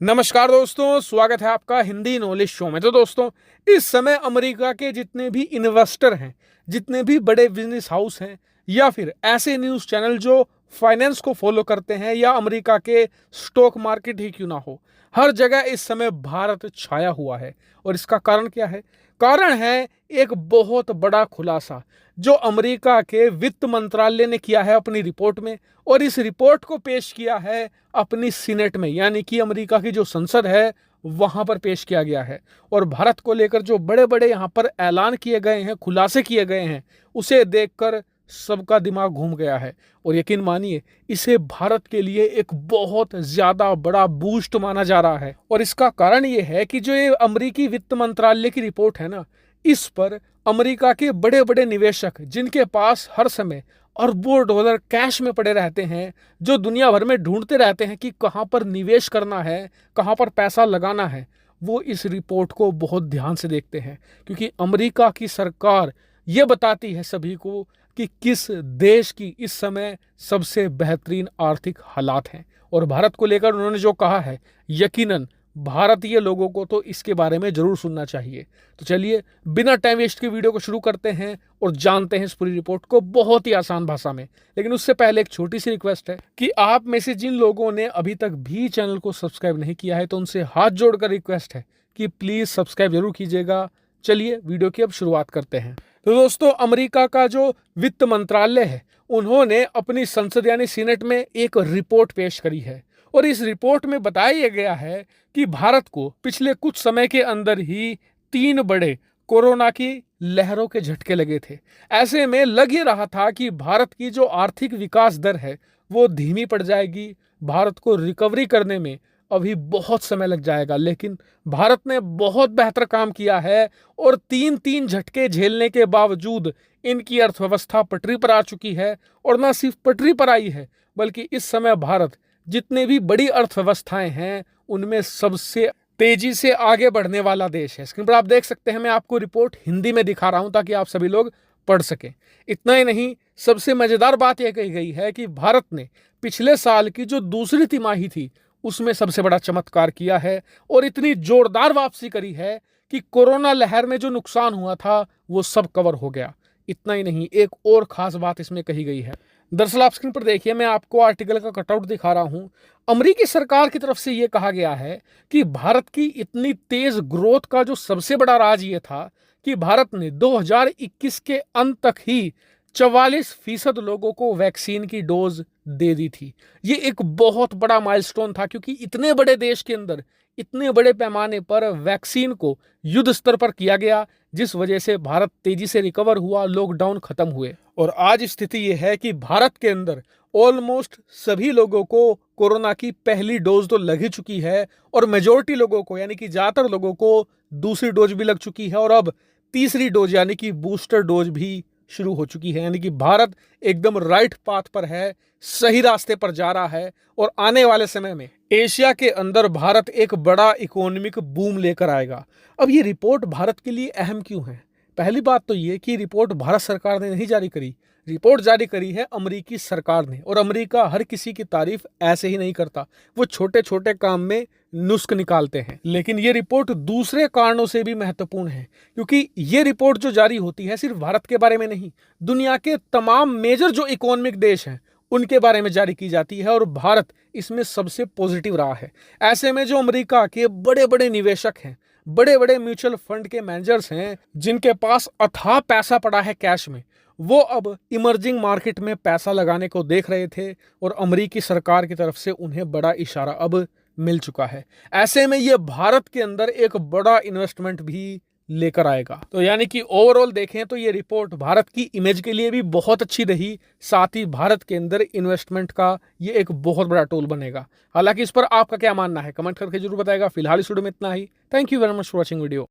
नमस्कार दोस्तों, स्वागत है आपका हिंदी नॉलेज शो में। तो दोस्तों, इस समय अमेरिका के जितने भी इन्वेस्टर हैं, जितने भी बड़े बिजनेस हाउस हैं या फिर ऐसे न्यूज़ चैनल जो फाइनेंस को फॉलो करते हैं या अमेरिका के स्टॉक मार्केट ही क्यों ना हो, हर जगह इस समय भारत छाया हुआ है। और इसका कारण क्या है? कारण है एक बहुत बड़ा खुलासा जो अमेरिका के वित्त मंत्रालय ने किया है अपनी रिपोर्ट में, और इस रिपोर्ट को पेश किया है अपनी सीनेट में, यानी कि अमेरिका की जो संसद है वहां पर पेश किया गया है। और भारत को लेकर जो बड़े बड़े यहां पर ऐलान किए गए हैं, खुलासे किए गए हैं, उसे देखकर सबका दिमाग घूम गया है। और यकीन मानिए, इसे भारत के लिए एक बहुत ज्यादा बड़ा बूस्ट माना जा रहा है। और इसका कारण ये है कि जो ये अमेरिकी वित्त मंत्रालय की रिपोर्ट है ना, इस पर अमेरिका के बड़े बड़े निवेशक, जिनके पास हर समय अरबों डॉलर कैश में पड़े रहते हैं, जो दुनिया भर में ढूंढते रहते हैं कि कहां पर निवेश करना है, कहां पर पैसा लगाना है, वो इस रिपोर्ट को बहुत ध्यान से देखते हैं। क्योंकि अमेरिका की सरकार ये बताती है सभी को कि किस देश की इस समय सबसे बेहतरीन आर्थिक हालात हैं। और भारत को लेकर उन्होंने जो कहा है, यकीनन भारतीय लोगों को तो इसके बारे में जरूर सुनना चाहिए। तो चलिए, बिना टाइम वेस्ट के वीडियो को शुरू करते हैं और जानते हैं इस पूरी रिपोर्ट को बहुत ही आसान भाषा में। लेकिन उससे पहले एक छोटी सी रिक्वेस्ट है कि आप में से जिन लोगों ने अभी तक भी चैनल को सब्सक्राइब नहीं किया है, तो उनसे हाथ जोड़कर रिक्वेस्ट है कि प्लीज सब्सक्राइब जरूर कीजिएगा। चलिए वीडियो की अब शुरुआत करते हैं। तो दोस्तों, अमेरिका का जो वित्त मंत्रालय है, उन्होंने अपनी संसद यानी सीनेट में एक रिपोर्ट पेश करी है। और इस रिपोर्ट में बताया गया है कि भारत को पिछले कुछ समय के अंदर ही 3 बड़े कोरोना की लहरों के झटके लगे थे। ऐसे में लग ही रहा था कि भारत की जो आर्थिक विकास दर है वो धीमी पड़ जाएगी, भारत को रिकवरी करने में अभी बहुत समय लग जाएगा। लेकिन भारत ने बहुत बेहतर काम किया है और 3 झटके झेलने के बावजूद इनकी अर्थव्यवस्था पटरी पर आ चुकी है। और न सिर्फ पटरी पर आई है, बल्कि इस समय भारत जितने भी बड़ी अर्थव्यवस्थाएं हैं उनमें सबसे तेजी से आगे बढ़ने वाला देश है। स्क्रीन पर आप देख सकते हैं, मैं आपको रिपोर्ट हिंदी में दिखा रहा हूं ताकि आप सभी लोग पढ़ सकें। इतना ही नहीं, सबसे मजेदार बात यह कही गई है कि भारत ने पिछले साल की जो दूसरी तिमाही थी उसमें सबसे बड़ा चमत्कार किया है और इतनी जोरदार वापसी करी है कि कोरोना लहर में जो नुकसान हुआ था वो सब कवर हो गया। इतना ही नहीं, एक और खास बात इसमें कही गई है। दरअसल आप स्क्रीन पर देखिए, मैं आपको आर्टिकल का कटआउट दिखा रहा हूं। अमेरिकी सरकार की तरफ से यह कहा गया है कि भारत की इतनी तेज ग्रोथ का जो सबसे बड़ा राज ये था कि भारत ने 2021 के अंत तक ही 44% लोगों को वैक्सीन की डोज दे दी थी। ये एक बहुत बड़ा माइलस्टोन था, क्योंकि इतने बड़े देश के अंदर इतने बड़े पैमाने पर वैक्सीन को युद्ध स्तर पर किया गया, जिस वजह से भारत तेजी से रिकवर हुआ, लॉकडाउन खत्म हुए। और आज स्थिति यह है कि भारत के अंदर ऑलमोस्ट सभी लोगों को कोरोना की पहली डोज तो लग ही चुकी है और मेजॉरिटी लोगों को, यानी कि ज्यादातर लोगों को दूसरी डोज भी लग चुकी है और अब तीसरी डोज यानी कि बूस्टर डोज भी शुरू हो चुकी है। यानी कि भारत एकदम राइट पाथ पर है, सही रास्ते पर जा रहा है और आने वाले समय में एशिया के अंदर भारत एक बड़ा इकोनॉमिक बूम लेकर आएगा। अब ये रिपोर्ट भारत के लिए अहम क्यों है? पहली बात तो ये कि रिपोर्ट भारत सरकार ने नहीं जारी करी, रिपोर्ट जारी करी है अमेरिकी सरकार ने। और अमेरिका हर किसी की तारीफ ऐसे ही नहीं करता, वो छोटे छोटे काम में नुस्ख निकालते हैं। लेकिन ये रिपोर्ट दूसरे कारणों से भी महत्वपूर्ण है, क्योंकि ये रिपोर्ट जो जारी होती है सिर्फ भारत के बारे में नहीं, दुनिया के तमाम मेजर जो इकोनॉमिक देश हैं उनके बारे में जारी की जाती है और भारत इसमें सबसे पॉजिटिव रहा है। ऐसे में जो अमेरिका के बड़े बड़े निवेशक हैं, बड़े बड़े म्यूचुअल फंड के मैनेजर्स हैं, जिनके पास अथाह पैसा पड़ा है कैश में, वो अब इमर्जिंग मार्केट में पैसा लगाने को देख रहे थे और अमेरिकी सरकार की तरफ से उन्हें बड़ा इशारा अब मिल चुका है। ऐसे में ये भारत के अंदर एक बड़ा इन्वेस्टमेंट भी लेकर आएगा। तो यानी कि ओवरऑल देखें तो ये रिपोर्ट भारत की इमेज के लिए भी बहुत अच्छी रही, साथ ही भारत के अंदर इन्वेस्टमेंट का ये एक बहुत बड़ा टूल बनेगा। हालांकि इस पर आपका क्या मानना है कमेंट करके जरूर बताएगा। फिलहाल इस वीडियो में इतना ही। Thank you very much for watching video.